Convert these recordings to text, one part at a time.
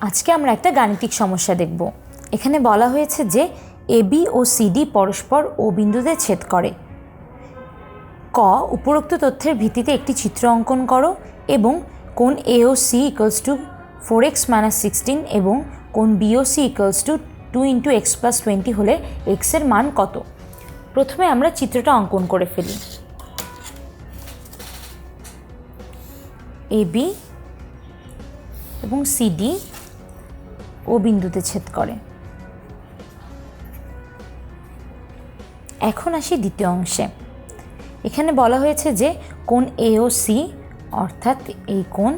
আজকে আমরা একটা গাণিতিক সমস্যা দেখব। এখানে বলা হয়েছে যে এবি ও সিডি পরস্পর ও বিন্দুতে ছেদ করে। ক, উপরোক্ত তথ্যের ভিত্তিতে একটি চিত্র অঙ্কন করো এবং কোণ A O C equals to 4x - 16 এবং কোণ B O C equals to 2 × x + 20 হলে x এর মান কত। প্রথমে আমরা চিত্রটা অঙ্কন করে ফেলি। এবি এবং সিডি ও বিন্দুতে ছেদ করে। এখন আসি দ্বিতীয় অংশে। এখানে বলা হয়েছে যে কোণ এ ও সি অর্থাৎ এই কোণ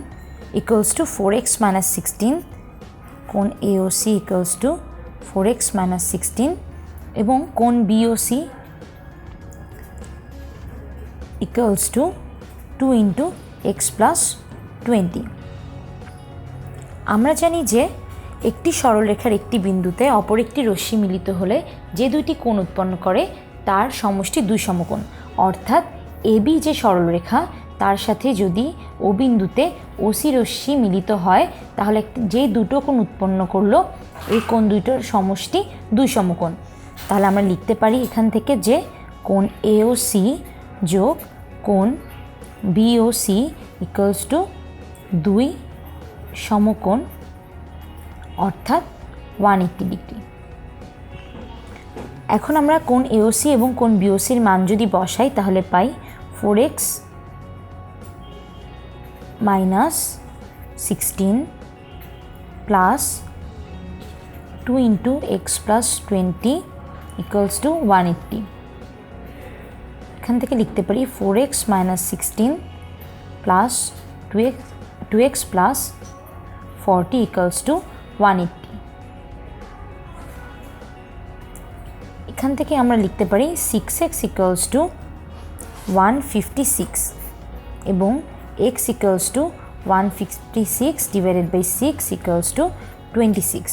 ইকুয়ালস টু 4x - 16, কোণ A O C equals to 4x - 16 এবং কোণ B O C equals to 2 × x + 20। আমরা জানি যে একটি সরলরেখার একটি বিন্দুতে অপর একটি রশ্মি মিলিত হলে যে দুইটি কোণ উৎপন্ন করে তার সমষ্টি 2 সমকোণ। অর্থাৎ এবি যে সরলরেখা তার সাথে যদি ও বিন্দুতে ওসি রশ্মি মিলিত হয় তাহলে যে দুটো কোণ উৎপন্ন করলো এই কোণ দুইটোর সমষ্টি 2 সমকোণ। তাহলে আমরা লিখতে পারি এখান থেকে যে কোণ এ ও সি যোগ কোণ B O C equals to 2 সমকোণ অর্থাৎ 180 ডিগ্রি। এখন আমরা কোণ এওসি এবং কোণ বিওসির মান যদি বসাই তাহলে পাই 4x - 16 plus 2 × x + 20 equals to 180। এখান থেকে লিখতে পারি 4x - 16 plus 2x + 40 equals to 180। এখান থেকে আমরা লিখতে পারি 6x ইকুয়ালস টু 156 এবং x equals to 156 / 6 equals to 26।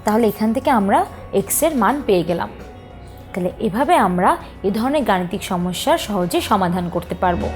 তাহলে এখান থেকে আমরা x এর মান পেয়ে গেলাম। তাহলে এভাবে আমরা এ ধরনের গাণিতিক সমস্যার সহজে সমাধান করতে পারবো।